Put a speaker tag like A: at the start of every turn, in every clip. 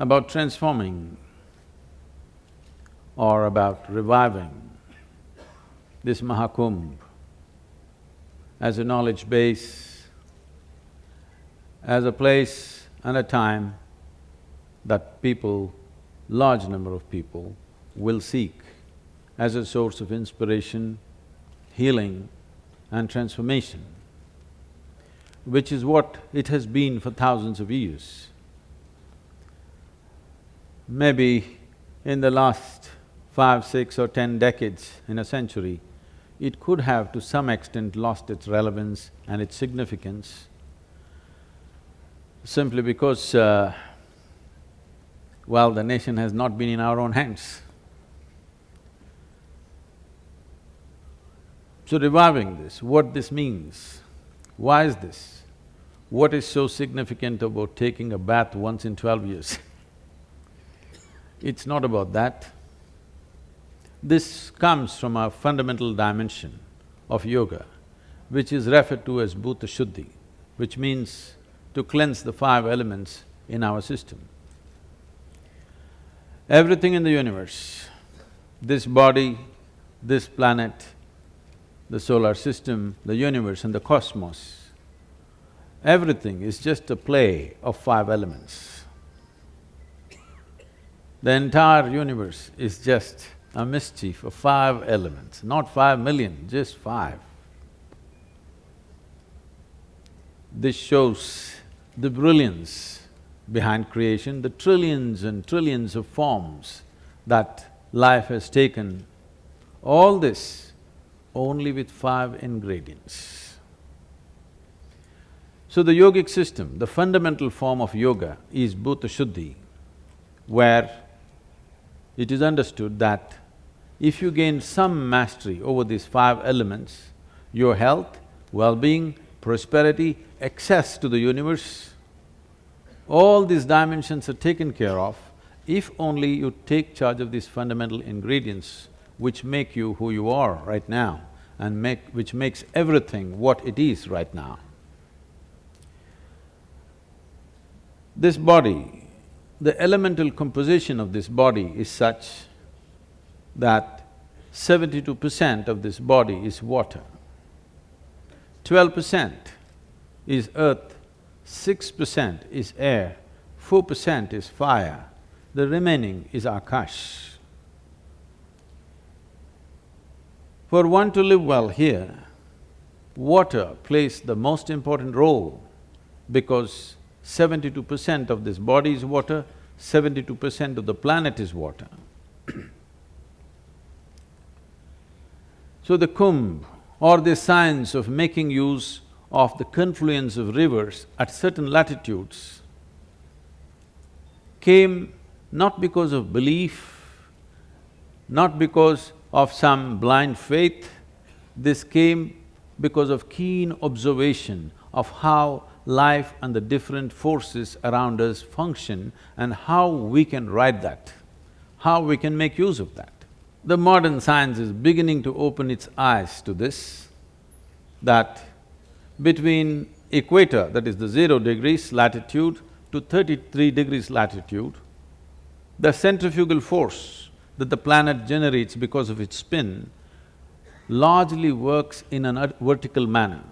A: about transforming or about reviving this Maha Kumbh as a knowledge base, as a place and a time that people, large number of people, will seek as a source of inspiration, healing and transformation, which is what it has been for thousands of years. Maybe in the last 5, 6 or 10 decades in a century, it could have to some extent lost its relevance and its significance simply because, well, the nation has not been in our own hands. So reviving this, what this means, why is this? What is so significant about taking a bath once in 12 years? It's not about that. This comes from a fundamental dimension of yoga, which is referred to as Bhuta Shuddhi, which means to cleanse the 5 elements in our system. Everything in the universe, this body, this planet, the solar system, the universe and the cosmos, everything is just a play of 5 elements. The entire universe is just a mischief of 5 elements, not 5 million, just 5. This shows the brilliance behind creation, the trillions and trillions of forms that life has taken, all this only with 5 ingredients. So the yogic system, the fundamental form of yoga is Bhuta Shuddhi, where it is understood that if you gain some mastery over these 5 elements, your health, well-being, prosperity, access to the universe, all these dimensions are taken care of if only you take charge of these fundamental ingredients which make you who you are right now and which makes everything what it is right now. This body, the elemental composition of this body is such that 72% of this body is water, 12% is earth, 6% is air, 4% is fire, the remaining is Akash. For one to live well here, water plays the most important role because 72% of this body is water, 72% of the planet is water. So the kumbh, or the science of making use of the confluence of rivers at certain latitudes, came not because of belief, not because of some blind faith, this came because of keen observation of how life and the different forces around us function and how we can ride that, how we can make use of that. The modern science is beginning to open its eyes to this, that between equator, that is the 0 degrees latitude, to 33 degrees latitude, the centrifugal force that the planet generates because of its spin largely works in a vertical manner.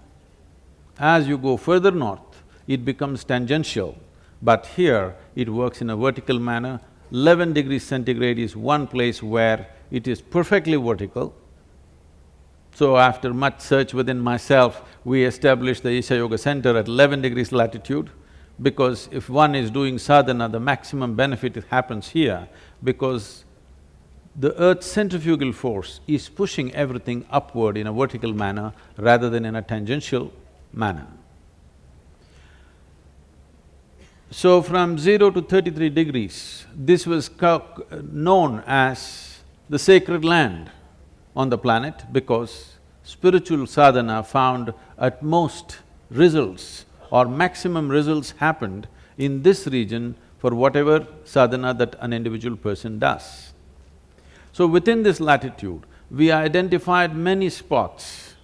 A: As you go further north, it becomes tangential, but here it works in a vertical manner. 11 degrees centigrade is one place where it is perfectly vertical. So after much search within myself, we established the Isha Yoga Center at 11 degrees latitude, because if one is doing sadhana, the maximum benefit happens here because the earth's centrifugal force is pushing everything upward in a vertical manner rather than in a tangential manner. So from 0 to 33 degrees, this was known as the sacred land on the planet because spiritual sadhana found at most results or maximum results happened in this region for whatever sadhana that an individual person does. So within this latitude, we identified many spots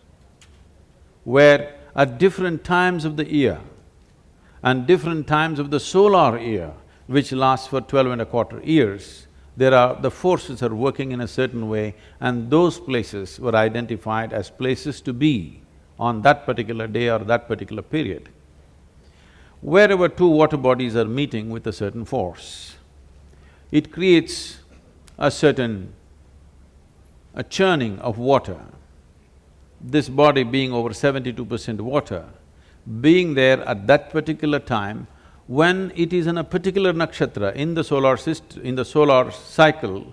A: where at different times of the year and different times of the solar year, which lasts for 12.25 years, the forces are working in a certain way, and those places were identified as places to be on that particular day or that particular period. Wherever two water bodies are meeting with a certain force, it creates a churning of water. This body being over 72% water, being there at that particular time, when it is in a particular nakshatra in the solar in the solar cycle,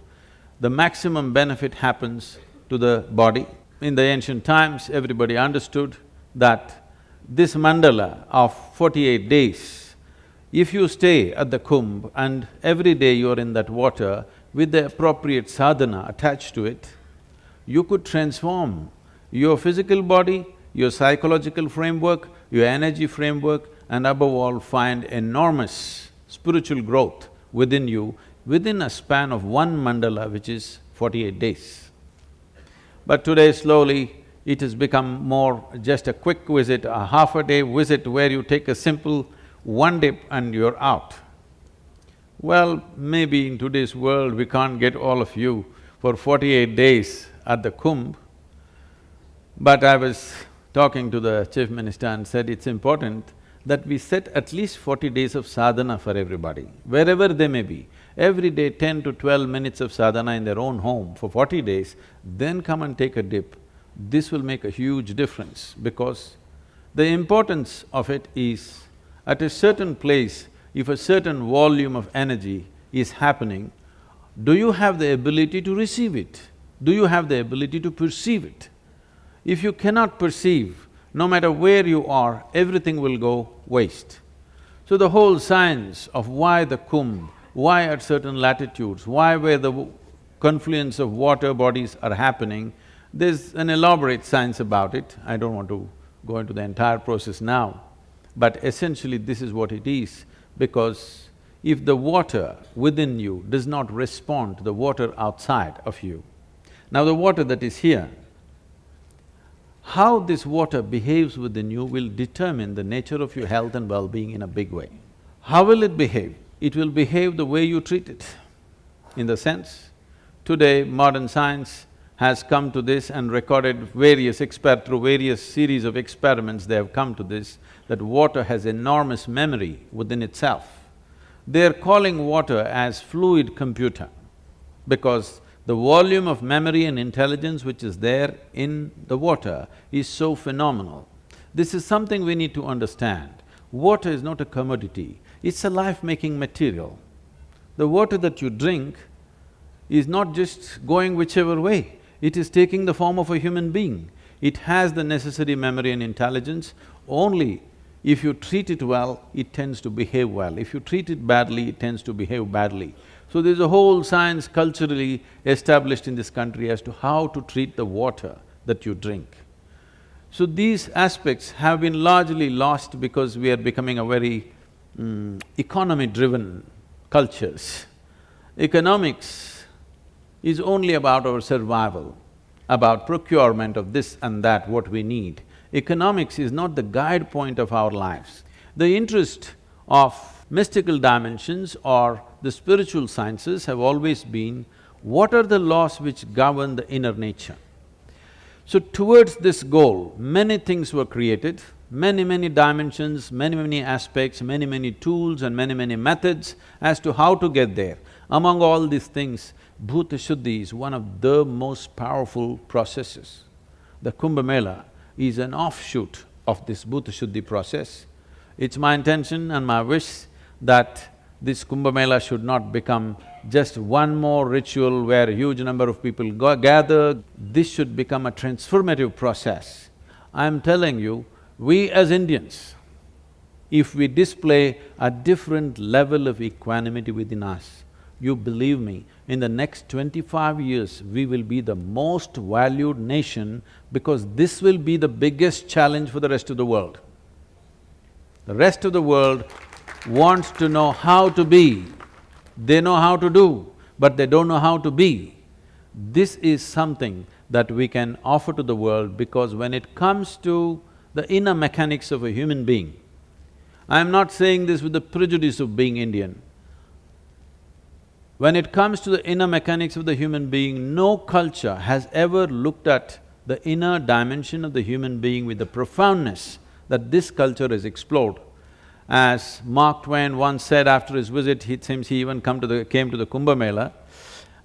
A: the maximum benefit happens to the body. In the ancient times, everybody understood that this mandala of 48 days, if you stay at the kumbh and every day you are in that water with the appropriate sadhana attached to it, you could transform your physical body, your psychological framework, your energy framework, and above all, find enormous spiritual growth within you within a span of one mandala, which is 48 days. But today, slowly, it has become more just a quick visit, a half-a-day visit where you take a simple one dip and you're out. Well, maybe in today's world, we can't get all of you for 48 days at the kumbh, but I was talking to the Chief Minister and said it's important that we set at least 40 days of sadhana for everybody, wherever they may be. Every day 10 to 12 minutes of sadhana in their own home for 40 days, then come and take a dip. This will make a huge difference, because the importance of it is, at a certain place, if a certain volume of energy is happening, do you have the ability to receive it? Do you have the ability to perceive it? If you cannot perceive, no matter where you are, everything will go waste. So the whole science of why the kumbh, why at certain latitudes, why where the confluence of water bodies are happening, there's an elaborate science about it. I don't want to go into the entire process now, but essentially this is what it is, because if the water within you does not respond to the water outside of you, now the water that is here, how this water behaves within you will determine the nature of your health and well-being in a big way. How will it behave? It will behave the way you treat it. In the sense, today modern science has come to this and recorded through various series of experiments they have come to this, that water has enormous memory within itself. They're calling water as fluid computer, because the volume of memory and intelligence which is there in the water is so phenomenal. This is something we need to understand. Water is not a commodity, it's a life-making material. The water that you drink is not just going whichever way, it is taking the form of a human being. It has the necessary memory and intelligence. Only if you treat it well, it tends to behave well. If you treat it badly, it tends to behave badly. So there's a whole science culturally established in this country as to how to treat the water that you drink. So these aspects have been largely lost because we are becoming a very economy-driven cultures. Economics is only about our survival, about procurement of this and that, what we need. Economics is not the guide point of our lives. The interest of mystical dimensions or the spiritual sciences have always been, what are the laws which govern the inner nature? So towards this goal, many things were created, many dimensions, many aspects, many tools and many methods as to how to get there. Among all these things, Bhuta Shuddhi is one of the most powerful processes. The Kumbha Mela is an offshoot of this Bhuta Shuddhi process. It's my intention and my wish that this Kumbha Mela should not become just one more ritual where a huge number of people gather. This should become a transformative process. I'm telling you, we as Indians, if we display a different level of equanimity within us, you believe me, in the next 25 years, we will be the most valued nation, because this will be the biggest challenge for the rest of the world. The rest of the world wants to know how to be. They know how to do, but they don't know how to be. This is something that we can offer to the world, because when it comes to the inner mechanics of a human being, I'm not saying this with the prejudice of being Indian. When it comes to the inner mechanics of the human being, no culture has ever looked at the inner dimension of the human being with the profoundness that this culture has explored. As Mark Twain once said after his visit, it seems he even came to the Kumbha Mela,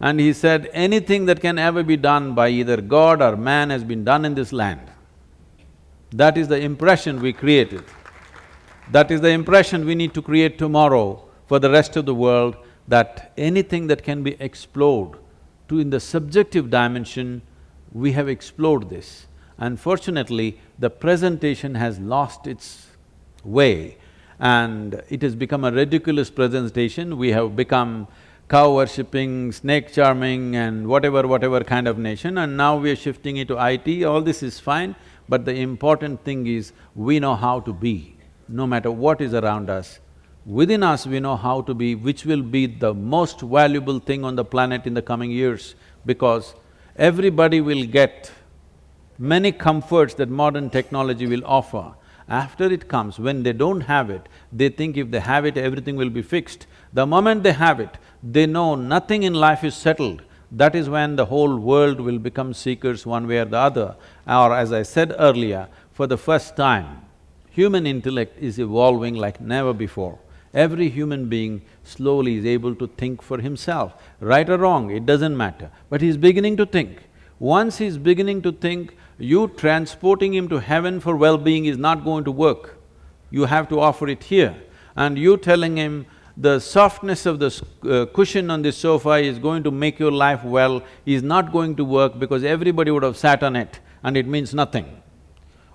A: and he said, anything that can ever be done by either God or man has been done in this land. That is the impression we created. That is the impression we need to create tomorrow for the rest of the world, that anything that can be explored to in the subjective dimension, we have explored this. Unfortunately, the presentation has lost its way and it has become a ridiculous presentation. We have become cow-worshipping, snake-charming and whatever kind of nation, and now we are shifting into IT. All this is fine, but the important thing is we know how to be, no matter what is around us. Within us we know how to be, which will be the most valuable thing on the planet in the coming years, because everybody will get many comforts that modern technology will offer. After it comes, when they don't have it, they think if they have it, everything will be fixed. The moment they have it, they know nothing in life is settled. That is when the whole world will become seekers one way or the other. Or as I said earlier, for the first time, human intellect is evolving like never before. Every human being slowly is able to think for himself. Right or wrong, it doesn't matter, but he's beginning to think. Once he's beginning to think, you transporting him to heaven for well-being is not going to work. You have to offer it here. And you telling him the softness of the cushion on this sofa is going to make your life well is not going to work, because everybody would have sat on it and it means nothing.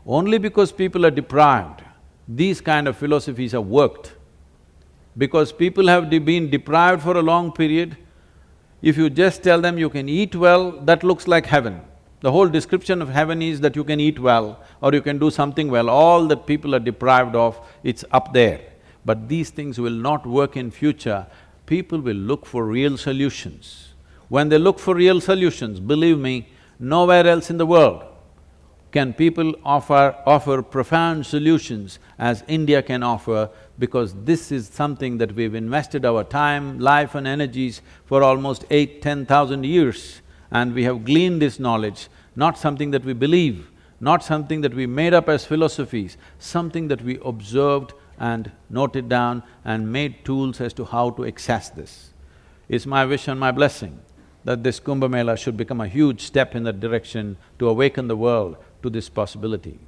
A: Only because people are deprived, these kind of philosophies have worked. Because people have been deprived for a long period, if you just tell them you can eat well, that looks like heaven. The whole description of heaven is that you can eat well or you can do something well. All that people are deprived of, it's up there. But these things will not work in future. People will look for real solutions. When they look for real solutions, believe me, nowhere else in the world can people offer profound solutions as India can offer, because this is something that we've invested our time, life and energies for almost 8–10,000 years, and we have gleaned this knowledge, not something that we believe, not something that we made up as philosophies, something that we observed and noted down and made tools as to how to access this. It's my wish and my blessing that this Kumbh Mela should become a huge step in that direction to awaken the world to this possibility.